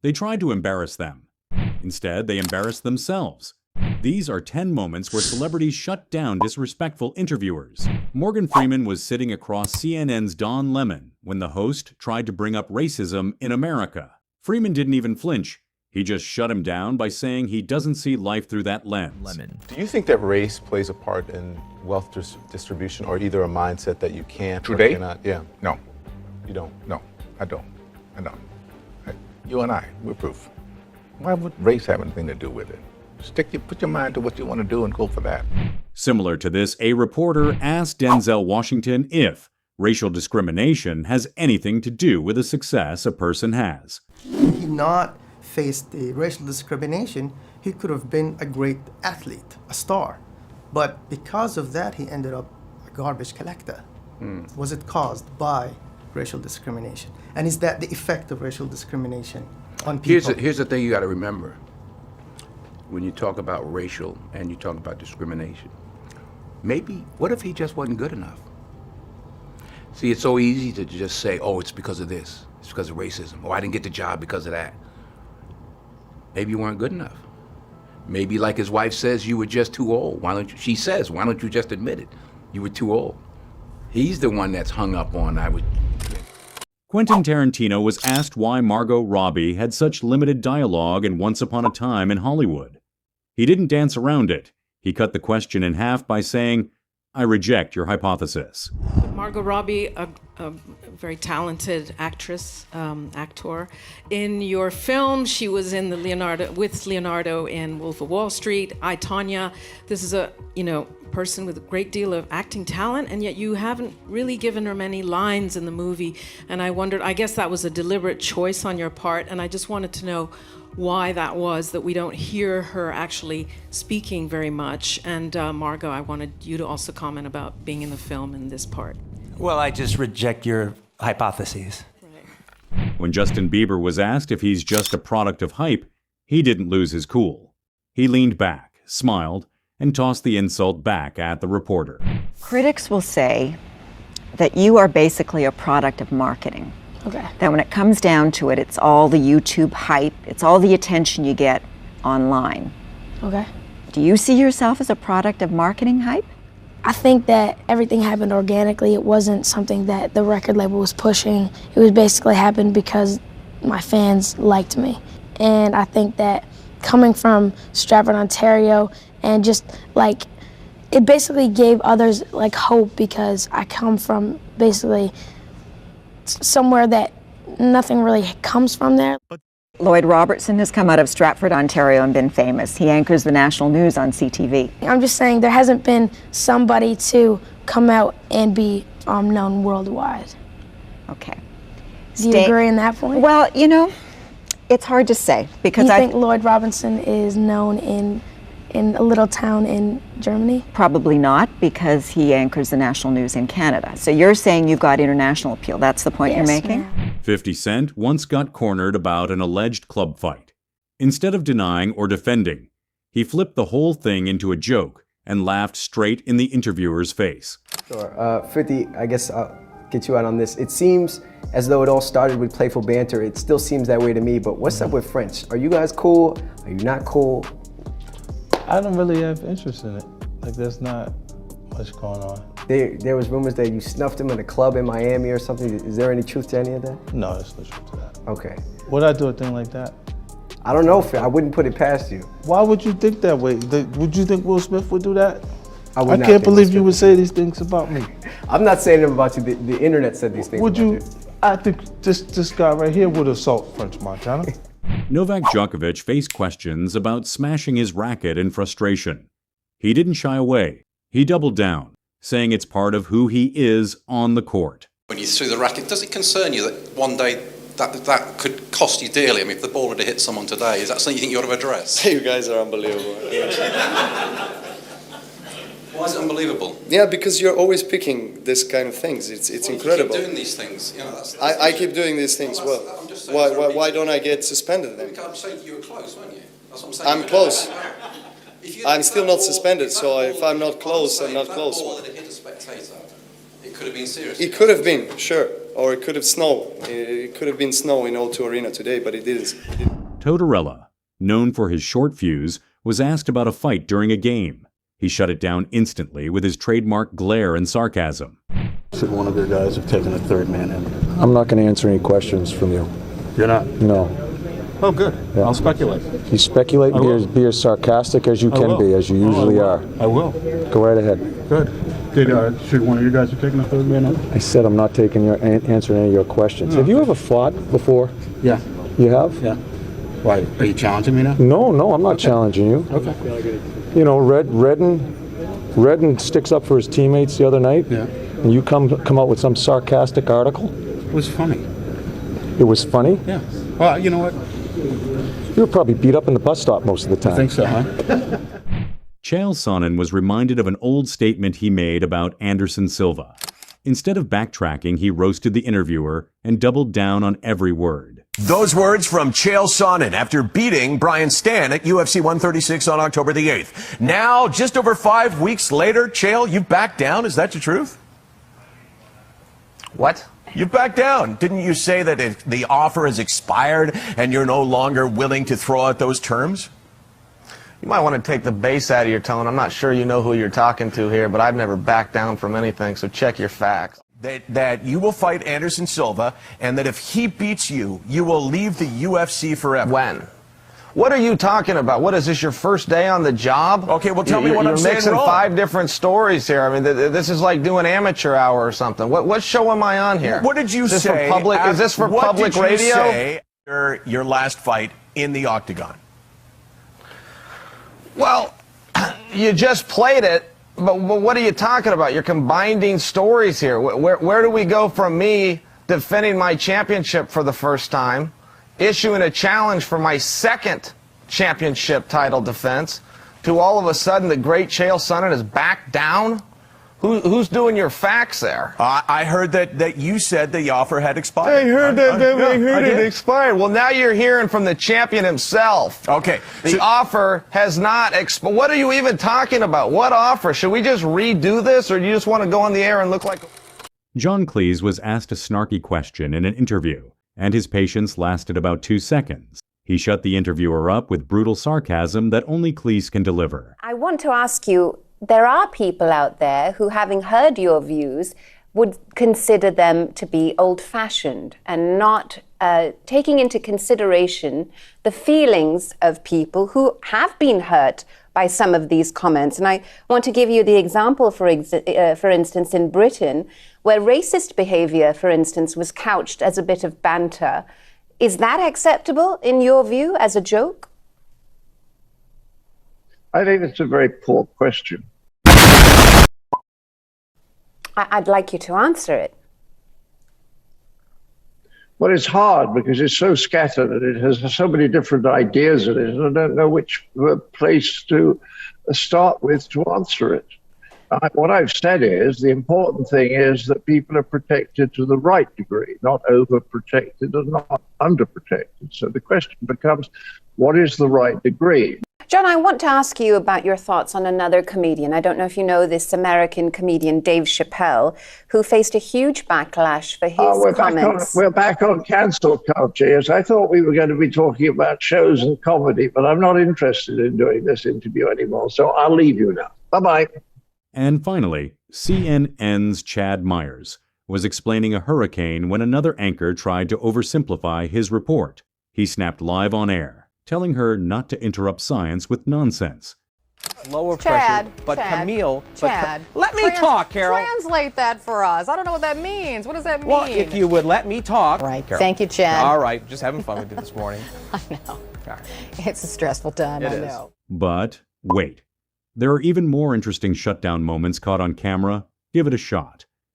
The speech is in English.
They tried to embarrass them. Instead, they embarrassed themselves. These are 10 moments where celebrities shut down disrespectful interviewers. Morgan Freeman was sitting across CNN's Don Lemon when the host tried to bring up racism in America. Freeman didn't even flinch. He just shut him down by saying he doesn't see life through that lens. Do you think that race plays a part in wealth distribution, or either a mindset that you can't or Today? cannot? Yeah. No, You don't? no, I don't. You and I, we're proof. Why would race have anything to do with it? Put your mind to what you want to do and go for that. Similar to this, a reporter asked Denzel Washington if racial discrimination has anything to do with the success a person has. Had he not faced the racial discrimination, he could have been a great athlete, a star. But because of that, he ended up a garbage collector. Was it caused by racial discrimination? And is that the effect of racial discrimination on people? Here's the thing you got to remember. When you talk about racial and you talk about discrimination, maybe, what if he just wasn't good enough? See, it's so easy to just say, oh, it's because of this. It's because of racism. Oh, I didn't get the job because of that. Maybe you weren't good enough. Maybe, like his wife says, you were just too old. She says, why don't you just admit it? You were too old. He's the one that's hung up on, Quentin Tarantino was asked why Margot Robbie had such limited dialogue in Once Upon a Time in Hollywood. He didn't dance around it. He cut the question in half by saying, I reject your hypothesis. Margot Robbie, a very talented actress, actor. In your film, she was in with Leonardo in Wolf of Wall Street, I, Tonya. This is a, person with a great deal of acting talent, and yet you haven't really given her many lines in the movie. And I wondered, I guess that was a deliberate choice on your part, and I just wanted to know why that was, that we don't hear her actually speaking very much. And Margot, I wanted you to also comment about being in the film in this part. Well, I just reject your hypotheses. Right. When Justin Bieber was asked if he's just a product of hype, he didn't lose his cool. He leaned back, smiled, and tossed the insult back at the reporter. Critics will say that you are basically a product of marketing. Okay. That when it comes down to it, it's all the YouTube hype, it's all the attention you get online. Okay. Do you see yourself as a product of marketing hype? I think that everything happened organically. It wasn't something that the record label was pushing. It was basically happened because my fans liked me. And I think that coming from Stratford, Ontario, and just it basically gave others hope, because I come from basically somewhere that nothing really comes from there. Lloyd Robertson has come out of Stratford, Ontario and been famous. He anchors the national news on CTV. I'm just saying there hasn't been somebody to come out and be known worldwide. Okay. Do you agree on that point? Well, it's hard to say, because I think Lloyd Robinson is known in a little town in Germany? Probably not, because he anchors the national news in Canada. So you're saying you've got international appeal. That's the point you're making? Ma'am. 50 Cent once got cornered about an alleged club fight. Instead of denying or defending, he flipped the whole thing into a joke and laughed straight in the interviewer's face. Sure. 50, I guess I'll get you out on this. It seems as though it all started with playful banter. It still seems that way to me, but what's up with French? Are you guys cool? Are you not cool? I don't really have interest in it. There's not much going on. There was rumors that you snuffed him in a club in Miami or something. Is there any truth to any of that? No, there's no truth to that. Okay. Would I do a thing like that? I don't know, I wouldn't put it past you. Why would you think that way? Would you think Will Smith would do that? I can't believe you would say these things about me. I'm not saying them about you. The internet said these things would about you? I think this guy right here would assault French Montana. Novak Djokovic faced questions about smashing his racket in frustration. He didn't shy away. He doubled down, saying it's part of who he is on the court. When you threw the racket, does it concern you that one day that could cost you dearly? I mean, if the ball had hit someone today, is that something you think you ought to address? You guys are unbelievable. Why is it unbelievable? Yeah, because you're always picking this kind of things. It's incredible. You keep doing these things. That's I keep doing these things well. Why don't I get suspended then? I'm saying you were close, weren't you? That's what I'm saying. I'm close. I'm still not suspended, so if I'm not close, I'm not close. If that ball had hit a spectator, it could have been serious. It could have been, sure. Or it could have snowed. It could have been snow in O2 Arena today, but it didn't. Tortorella, known for his short fuse, was asked about a fight during a game. He shut it down instantly with his trademark glare and sarcasm. Should one of your guys have taken a third man in? I'm not going to answer any questions from you. You're not? No. Oh, good. Yeah. I'll speculate. You speculate, be as sarcastic as you can be, as you usually are. I will. Go right ahead. Good. Should one of you guys have taken a third man in? I said I'm not answering any of your questions. Have you ever fought before? Yeah. You have? Yeah. Why? Are you challenging me now? No, I'm not challenging you. Okay. You know, Redden sticks up for his teammates the other night. Yeah. And you come out with some sarcastic article. It was funny. It was funny? Yeah. Well, you know what? You were probably beat up in the bus stop most of the time. I think so, huh? Chael Sonnen was reminded of an old statement he made about Anderson Silva. Instead of backtracking, he roasted the interviewer and doubled down on every word. Those words from Chael Sonnen after beating Brian Stann at UFC 136 on October the 8th. Now, just over 5 weeks later, Chael, you've backed down. Is that the truth? What? You've backed down. Didn't you say that the offer has expired and you're no longer willing to throw out those terms? You might want to take the bass out of your tone. I'm not sure you know who you're talking to here, but I've never backed down from anything, so check your facts. That you will fight Anderson Silva, and that if he beats you, you will leave the UFC forever. When? What are you talking about? What, is this your first day on the job? Okay, well, tell me what I'm saying wrong. You're mixing 5 different stories here. I mean, this is like doing amateur hour or something. What show am I on here? What did you say? Is this for public radio? What did you say after your last fight in the octagon? Well, you just played it, but what are you talking about? You're combining stories here. Where do we go from me defending my championship for the first time, issuing a challenge for my second championship title defense, to all of a sudden the great Chael Sonnen is back down? Who's doing your facts there? I heard that you said the offer had expired. I heard it expired. Well, now you're hearing from the champion himself. Okay. The offer has not expired. What are you even talking about? What offer? Should we just redo this, or do you just want to go on the air and look like... John Cleese was asked a snarky question in an interview, and his patience lasted about 2 seconds. He shut the interviewer up with brutal sarcasm that only Cleese can deliver. I want to ask you, there are people out there who, having heard your views, would consider them to be old-fashioned and not taking into consideration the feelings of people who have been hurt by some of these comments. And I want to give you the example, for instance, in Britain, where racist behavior, for instance, was couched as a bit of banter. Is that acceptable, in your view, as a joke? I think it's a very poor question. I'd like you to answer it. Well, it's hard because it's so scattered and it has so many different ideas in it, and I don't know which place to start with to answer it. What I've said is the important thing is that people are protected to the right degree, not overprotected and not underprotected. So the question becomes, what is the right degree? John, I want to ask you about your thoughts on another comedian. I don't know if you know this American comedian, Dave Chappelle, who faced a huge backlash for his comments. We're back on cancel culture. Yes, I thought we were going to be talking about shows and comedy, but I'm not interested in doing this interview anymore, so I'll leave you now. Bye-bye. And finally, CNN's Chad Myers was explaining a hurricane when another anchor tried to oversimplify his report. He snapped live on air, telling her not to interrupt science with nonsense. Lower pressure, but Camille... Let me talk, Carol. Translate that for us. I don't know what that means. What does that mean? Well, if you would let me talk. Right. Carol. Thank you, Chad. All right. Just having fun with you this morning. I know. It's a stressful time, I know. But wait. There are even more interesting shutdown moments caught on camera. Give it a shot.